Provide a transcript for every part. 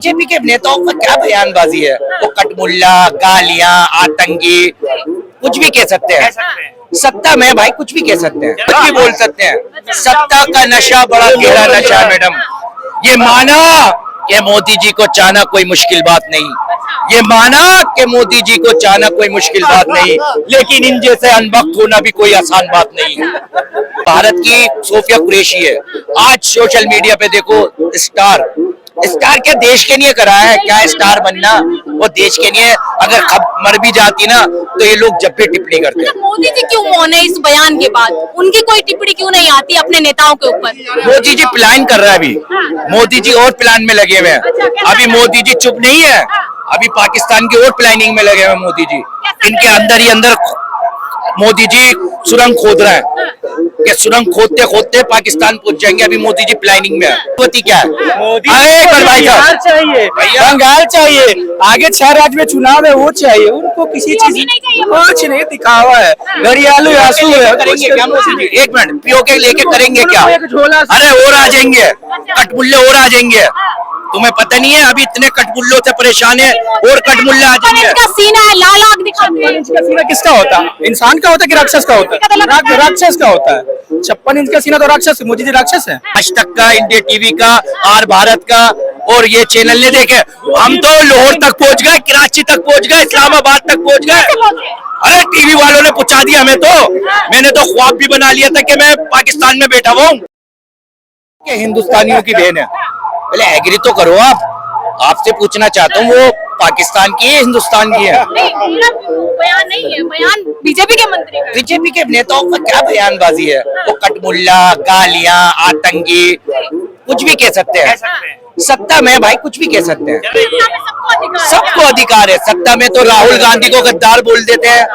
BJP के नेताओं का क्या बयानबाजी है। वो कटमुल्ला, गालियां, आतंकी, कुछ भी कह सकते हैं। सत्ता में भाई कुछ भी कह सकते हैं, कुछ भी बोल सकते हैं। सत्ता का नशा बड़ा गहरा नशा है मैडम। ये माना कि मोदी जी को चाहना कोई मुश्किल बात नहीं, ये माना कि मोदी जी को चाहना कोई मुश्किल बात नहीं, लेकिन इन जैसे अनबख्त होना भी कोई आसान बात नहीं है। भारत की सोफिया कुरैशी है। आज सोशल मीडिया पे देखो, स्टार क्या देश के लिए करा है, क्या स्टार बनना वो देश के लिए। अगर मर भी जाती ना तो ये लोग जब भी टिप्पणी करते हैं। मोदी जी क्यों मौन है इस बयान के बाद? उनकी कोई टिप्पणी क्यों नहीं आती अपने नेताओं के ऊपर? मोदी जी प्लान कर रहा है अभी। मोदी जी और प्लान में लगे हुए हैं। अभी मोदी जी चुप नहीं है, अभी पाकिस्तान की और प्लानिंग में लगे हुए हैं मोदी जी। इनके अंदर ही अंदर मोदी जी सुरंग खोद रहे हैं कि सुरंग खोदते खोदते पाकिस्तान पहुंच जाएंगे। अभी मोदी जी प्लानिंग में है। मोदी क्या है? मोदी बंगाल चाहिए, बंगाल चाहिए। आगे 6 राज्य में चुनाव है, वो चाहिए उनको। किसी चीज कुछ नहीं, दिखावा है, घड़ियालू आंसू है। करेंगे क्या मोदी जी? एक मिनट, पीओके लेके करेंगे क्या? अरे और आ जाएंगे कटमुल्ले, और आ जाएंगे। तुम्हें पता नहीं है अभी इतने कटमुल्लों से परेशान है और कटमुल्ला आ जाएंगे। इसका सीना है, लाल आग दिखाते हैं। इसका सीना किसका होता है? इंसान का होता है कि राक्षस का होता है? राक्षस का होता है। 56 इंच का सीना तो राक्षस। मोदी जी राक्षस है। आज तक का, इंडिया टीवी का, आर भारत का और ये चैनल ने देखे। हम तो लाहौर तक पहुंच गए, कराची तक पहुंच गए, इस्लामाबाद तक पहुंच गए। अरे टीवी वालों ने पूछा दिया हमें तो। मैंने तो ख्वाब भी बना लिया था कि मैं पाकिस्तान में बैठा हुआ हूँ। हिंदुस्तानियों की बहन है। पहले एग्री तो करो आप। आपसे पूछना चाहता हूँ, वो पाकिस्तान की है, हिंदुस्तान की है? बयान नहीं है, बयान बीजेपी के मंत्री का। बीजेपी के नेताओं का क्या बयानबाजी है। वो कटमुल्ला, गालियां, आतंकी, कुछ भी कह सकते हैं। सत्ता में भाई कुछ भी कह सकते हैं। सबको अधिकार है। सत्ता में तो राहुल गांधी को गद्दार बोल देते हैं,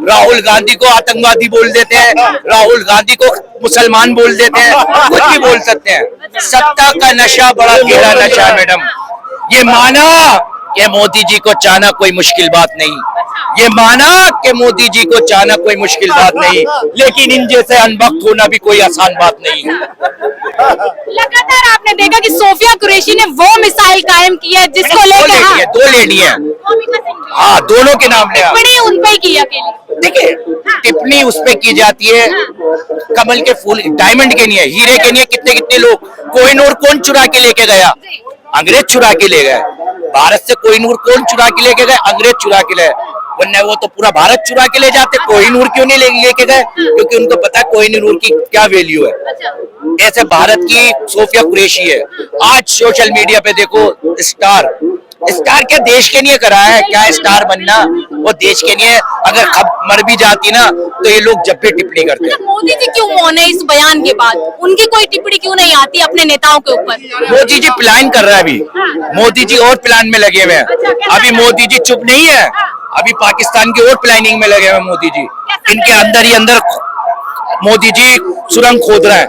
राहुल गांधी को आतंकवादी बोल देते हैं, राहुल गांधी को मुसलमान बोल देते हैं, कुछ भी बोल सकते हैं। सत्ता का नशा बड़ा गहरा नशा है मैडम। ये माना कि मोदी जी को चाहना कोई मुश्किल बात नहीं, ये माना कि मोदी जी को चाहना कोई मुश्किल बात नहीं, लेकिन इन जैसे अनबख्त होना भी कोई आसान बात नहीं है। लगातार आपने देखा कि सोफिया कुरैशी ने वो मिसाइल कायम की है जिसको लेकर 2 लेडी है। हाँ, दोनों के नाम ले। टिप्पणी उन पे की अकेली। देखिए, टिप्पणी उस पे की जाती है कमल के फूल, डायमंड के लिए, हीरे के लिए। कितने कितने लोग कोहिनूर कौन चुरा के लेके गया? अंग्रेज चुरा के ले गए। भारत से कोहिनूर कौन चुरा के लेके गए? अंग्रेज चुरा के ले। वरना वो तो पूरा भारत चुरा के ले जाते। कोहिनूर क्यों नहीं लेके गए? क्योंकि उनको पता है कोहिनूर की क्या वैल्यू है। ऐसे भारत की सोफिया कुरैशी है। आज सोशल मीडिया पे देखो, स्टार क्या देश के लिए करा है, क्या स्टार बनना वो देश के लिए। अगर मर भी जाती ना तो ये लोग जब भी टिप्पणी करते हैं। मोदी जी क्यों मौन है इस बयान के बाद? उनकी कोई टिप्पणी क्यों नहीं आती अपने नेताओं के ऊपर? मोदी जी प्लान कर रहा है अभी। मोदी जी और प्लान में लगे हुए हैं। अभी मोदी जी चुप नहीं है, अभी पाकिस्तान की और प्लानिंग में लगे हुए हैं मोदी जी। इनके अंदर ही अंदर मोदी जी सुरंग खोद रहे हैं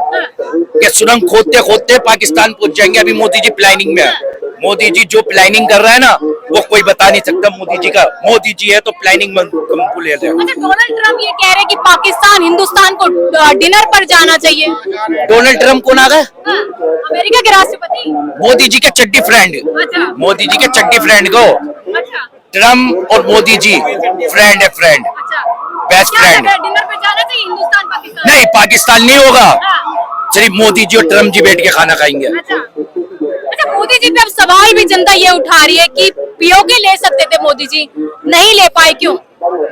कि सुरंग खोदते खोदते पाकिस्तान पहुंच जाएंगे। अभी मोदी जी प्लानिंग में है। मोदी जी जो प्लानिंग कर रहा है ना वो कोई बता नहीं सकता मोदी जी का। मोदी जी है तो प्लानिंग कंप्लीट है। डोनाल्ड ट्रम्प ये कह रहे हैं कि पाकिस्तान हिंदुस्तान को डिनर पर जाना चाहिए। डोनाल्ड ट्रम्प कौन आ गए? अमेरिका के राष्ट्रपति। मोदी जी के चड्डी फ्रेंड। मोदी जी के चड्डी फ्रेंड को ट्रम्प और मोदी जी फ्रेंड है, फ्रेंड, बेस्ट फ्रेंड। डिनर पे जाना चाहिए हिंदुस्तान पाकिस्तान? नहीं, पाकिस्तान नहीं होगा। सिर्फ मोदी जी और ट्रम्प जी बैठ के खाना खाएंगे। अच्छा, मोदी जी पे अब सवाल भी जनता ये उठा रही है कि पीओके ले सकते थे मोदी जी, नहीं ले पाए, क्यों?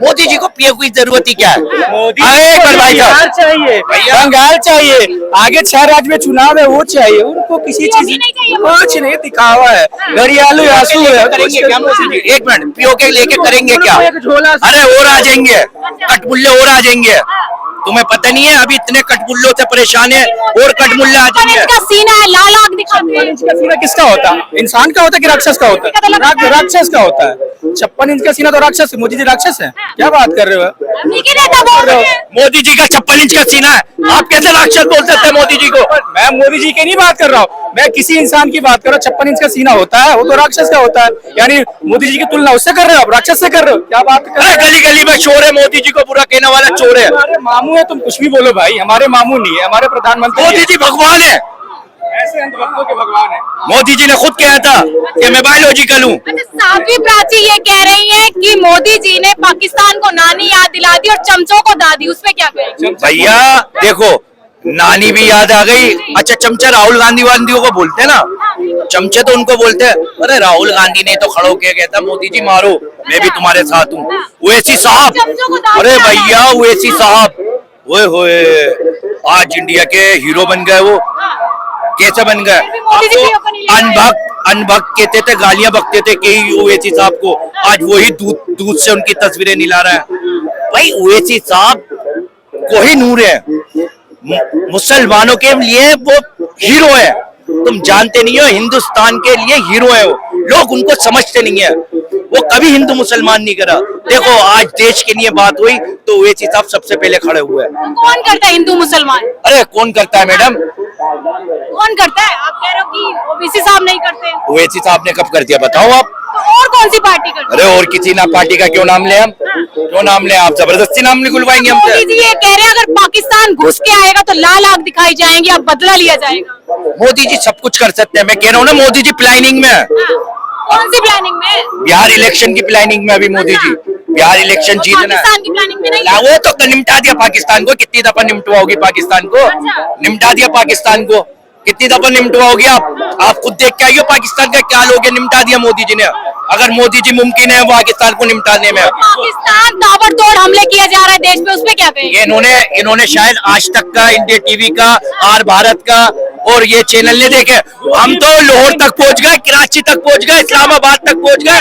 मोदी जी को पीओ की जरूरत ही क्या है? मोदी बंगाल चाहिए, बंगाल चाहिए। आगे 6 राज्य में चुनाव है, वो चाहिए उनको। किसी चीज कुछ नहीं, दिखावा है, घड़ियालू आंसू है। करेंगे क्या मोदी जी? एक मिनट, पीओके लेके करेंगे क्या? अरे और आ जाएंगे कटमुल्ले, और आ जाएंगे। तुम्हें पता नहीं है अभी इतने कटमुल्लों से परेशान है और कटमुल्ला आ जाएंगे। इसका सीना है, लाल आग दिखाते हैं। इसका सीना किसका होता है? इंसान का होता है कि राक्षस का होता है? राक्षस का होता है। 56 इंच का सीना तो राक्षस। मोदी जी राक्षस है? क्या बात कर रहे हो? मोदी जी का 56 इंच का सीना है, आप कैसे राक्षस बोल सकते हैं मोदी जी को? मैं मोदी जी की नहीं बात कर रहा हूँ, मैं किसी इंसान की बात कर रहा हूँ। 56 इंच का सीना होता है, वो तो राक्षस का होता है। यानी मोदी जी की तुलना उससे कर रहे हो, आप राक्षस से कर रहे हो? क्या बात कर रहे हो? गली गली में चोर है, मोदी जी को बुरा कहने वाला चोर है। हमारे मामू है, तुम कुछ भी बोलो भाई, हमारे मामू नहीं है, हमारे प्रधानमंत्री। मोदी जी भगवान है। कैसे अंधभक्तों के भगवान है? मोदी जी ने खुद कहा था कि मैं बायोलॉजिकल हूँ। अच्छा, साध्वी प्राची ये कह रही है कि मोदी जी ने पाकिस्तान को नानी याद दिला दी और चमचों को दादी, उसमें क्या कहेंगे? भैया देखो, नानी भी याद आ गई। अच्छा, चमचा राहुल गांधी वांधियों को बोलते हैं ना, चमचे तो उनको बोलते हैं। अरे राहुल गांधी ने तो खड़ो के कहता मोदी जी मारो, मैं भी तुम्हारे साथ हूँ। ओवैसी साहब, अरे भैया ओवैसी साहब, ओए होए, आज इंडिया के हीरो बन गए वो। कैसे बन गए? अनभक्त कहते थे, गालियां बकते थे कि ओवैसी साहब को, आज वही दूध से उनकी तस्वीरें निला रहा है। भाई ओवैसी साहब कोहिनूर है, मुसलमानों के लिए वो हीरो है। तुम जानते नहीं हो, हिंदुस्तान के लिए हीरो है वो। लोग उनको समझते नहीं है, वो कभी हिंदू मुसलमान नहीं करा। देखो आज देश के लिए बात हुई तो ओवैसी साहब सबसे पहले खड़े हुए। कौन करता है हिंदू मुसलमान? अरे कौन करता है मैडम? कौन करता है? आप कह रहे हो कि ओवैसी साहब नहीं करते? ओवैसी साहब ने कब कर दिया बताओ आप? तो और कौन सी पार्टी करती है? अरे और किसी ना पार्टी का क्यों नाम ले हम? क्यों नाम ले? आप जबरदस्ती नाम नहीं खुलवाएंगे हमसे। मोदी जी ये कह रहे हैं अगर पाकिस्तान घुस के आएगा तो लाल आग दिखाई जाएंगी, अब बदला लिया जाएगा। मोदी जी सब कुछ कर सकते हैं। मैं कह रहा हूँ ना, मोदी जी प्लानिंग में है। कौन सी प्लानिंग में? बिहार इलेक्शन की प्लानिंग में अभी मोदी जी। बिहार इलेक्शन तो जीतना है। पाकिस्तान की प्लानिंग में नहीं? वो तो निपटा दिया पाकिस्तान को। कितनी दफा निपटवाओगी पाकिस्तान को? निपटा दिया पाकिस्तान को। कितनी दफा निपटवाओगे आप खुद देख के आइए पाकिस्तान का क्या हाल हो गया। निपटा दिया मोदी जी ने। अगर मोदी जी मुमकिन है पाकिस्तान को निपटाने में। पाकिस्तान ताबड़तोड़ हमले किया जा रहा है देश पे, उसमें क्या कहेंगे? इन्होंने शायद आज तक का, इंडिया टीवी का, आर भारत का और ये चैनल ने देखे। हम तो लाहौर तक पहुंच गए, कराची तक पहुंच गए, इस्लामाबाद तक पहुंच गए।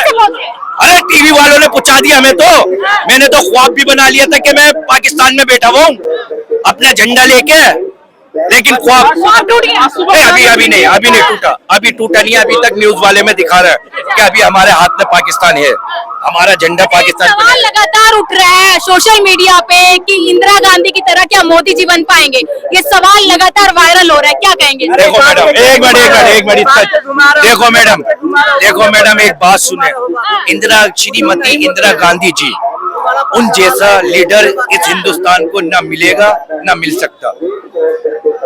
अरे टीवी वालों ने पूछा दिया हमें तो। मैंने तो ख्वाब भी बना लिया था कि मैं पाकिस्तान में बैठा हुआ हूँ अपना झंडा लेके, लेकिन ख्वाब टूट गया। अभी नहीं टूटा। अभी टूटा नहीं। अभी तक न्यूज वाले में दिखा रहा है कि अभी हमारे हाथ में पाकिस्तान है, हमारा झंडा पाकिस्तान। सवाल लगातार उठ रहा है सोशल मीडिया पे कि इंदिरा गांधी की तरह क्या मोदी जी बन पाएंगे। ये सवाल लगातार वायरल हो रहा है, क्या कहेंगे? देखो मैडम, एक मिनट देखो मैडम, एक बात सुने। श्रीमती इंदिरा गांधी जी, उन जैसा लीडर इस हिंदुस्तान को ना मिलेगा ना मिल सकता।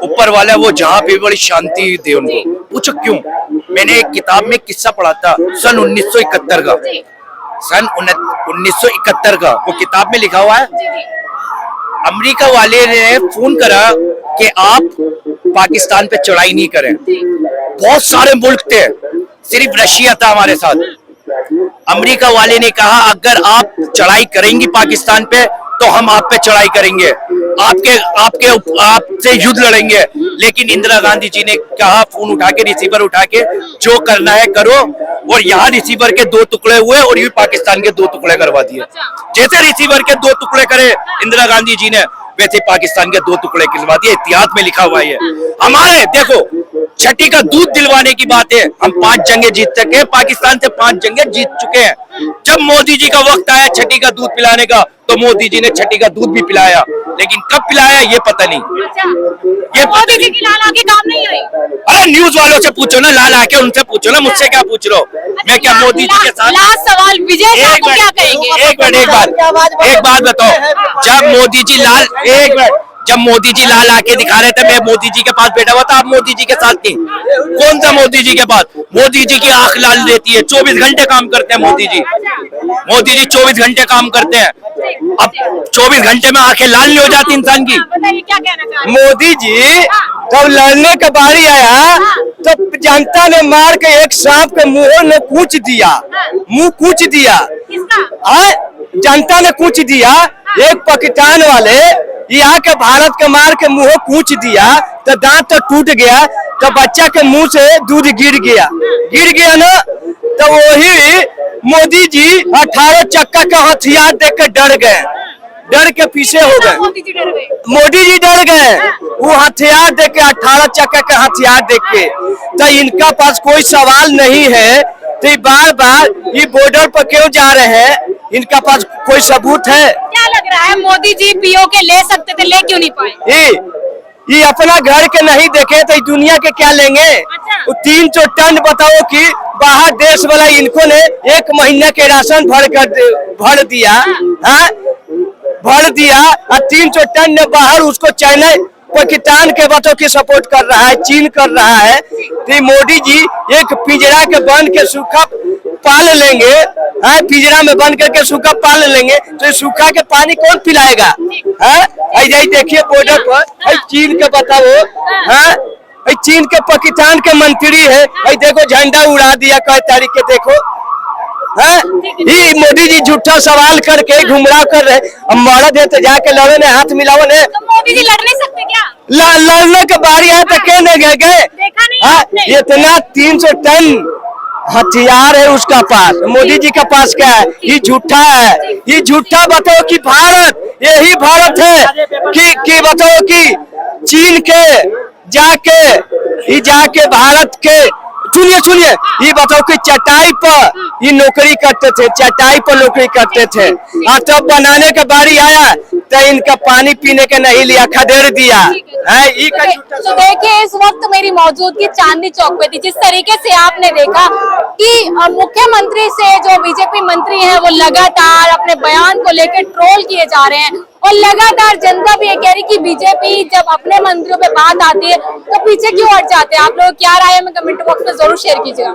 ऊपर वाला वो जहाँ पे बड़ी शांति दे उनको। पूछो क्यों? मैंने एक किताब में किस्सा पढ़ा था सन 1971 का। सन 1971 का वो किताब में लिखा हुआ है। अमेरिका वाले ने फोन करा कि आप पाकिस्तान पे चढ़ाई नहीं करें। बहुत सारे मुल्क थे, सिर्फ रशिया था हमारे साथ। अमेरिका वाले ने कहा अगर आप चढ़ाई करेंगी पाकिस्तान पे तो हम आप पे चढ़ाई करेंगे, आपसे युद्ध लड़ेंगे। लेकिन इंदिरा गांधी जी ने कहा, फोन उठा के, रिसीवर उठा के, जो करना है करो। और यहाँ रिसीवर के 2 टुकड़े हुए और ये पाकिस्तान के 2 टुकड़े करवा दिए। जैसे रिसीवर के 2 टुकड़े करे इंदिरा गांधी जी ने, वैसे पाकिस्तान के 2 टुकड़े करवा दिए। इतिहास में लिखा हुआ है। हमारे देखो, छठी का दूध दिलवाने की बात है। हम 5 जंगे जीत चुके हैं, पाकिस्तान से 5 जंगे जीत चुके हैं। जब मोदी जी का वक्त आया छठी का दूध पिलाने का, तो मोदी जी ने छठी का दूध भी पिलाया, लेकिन कब पिलाया ये पता नहीं। ये मोदी जी की लाल आंखें काम नहीं हुई? अरे न्यूज वालों से पूछो ना, लाल आके उनसे पूछो ना, मुझसे क्या पूछ रहे हो? मैं क्या मोदी जी के साथ? लास्ट सवाल, विजय शाह को क्या कहेंगे? एक बात बताओ। जब मोदी जी लाल आके दिखा रहे थे, मैं मोदी जी के पास बैठा हुआ था। आप मोदी जी के साथ थी? कौन सा मोदी जी के पास? मोदी जी की आंख लाल रहती है। 24 घंटे काम करते हैं मोदी जी। मोदी जी 24 घंटे काम करते हैं। अब 24 घंटे में आंखें लाल नहीं हो जाती इंसान की? बताइए क्या कहना चाह रहे हैं? मोदी जी जब लड़ने का बारी आया तो जनता ने मार के एक सांप के मुंह में कूच दिया। मुंह कूच दिया। जनता ने कूच दिया। एक पाकिस्तान वाले यहाँ के भारत के मार के मुंह कूच दिया तो दांत तो टूट गया, तो बच्चा के मुंह से दूध गिर गया ना। तो वही मोदी जी 18 चक्का का हथियार देख के डर गए, डर के पीछे हो गए। मोदी जी डर गए वो हथियार देख के, 18 चक्का का हथियार देख के। तो इनका पास कोई सवाल नहीं है, तो बार बार ये बॉर्डर पर क्यों जा रहे हैं? इनका पास कोई सबूत है? क्या लग रहा है मोदी जी पीओके ले सकते थे, ले क्यों नहीं पाए? ये अपना घर के नहीं देखे तो दुनिया के क्या लेंगे? अच्छा। 300 टन बताओ कि बाहर देश वाला इनको ने 1 महीने के राशन भर दिया। और 300 टन ने बाहर उसको चाइना पाकिस्तान के बातों की सपोर्ट कर रहा है, चीन कर रहा है, तो मोदी जी एक पिंजरा के बंद के सूखा पाल लेंगे, पिंजरा में बंद करके सूखा पाल लेंगे, तो सूखा के पानी कौन पिलाएगा? है देखिए बॉर्डर पर चीन के बताओ, चीन के पाकिस्तान के मंत्री है, देखो झंडा उड़ा दिया कई तारीख के, देखो ये मोदी जी झूठा सवाल करके गुमराह कर रहे। अब मर्द है तो जाके लड़ो ने, हाथ मिलाओ ने। तो मोदी जी लड़ नहीं सकते क्या? लड़ने के बारी आए तो कहने गए इतना 300 टन हथियार है उसका पास, मोदी जी के पास क्या है? ये झूठा है, ये झूठा। बताओ कि भारत, यही भारत है कि बताओ कि चीन के जाके भारत के, सुनिए ये बताओ कि चटाई पर ये नौकरी करते थे, चटाई पर नौकरी करते थे, और तब बनाने का बारी आया तो इनका पानी पीने के नहीं लिया, खदेड़ दिया है। तो देखिए इस वक्त मेरी मौजूदगी चांदनी चौक पे थी। जिस तरीके से आपने देखा कि मुख्यमंत्री से जो बीजेपी मंत्री हैं वो लगातार अपने बयान को लेकर ट्रोल किए जा रहे हैं, और लगातार जनता भी ये कह रही कि बीजेपी जब अपने मंत्रियों पे बात आती है तो पीछे क्यों हट जाते हैं। आप लोग क्या राय है, कमेंट बॉक्स में जरूर शेयर कीजिएगा।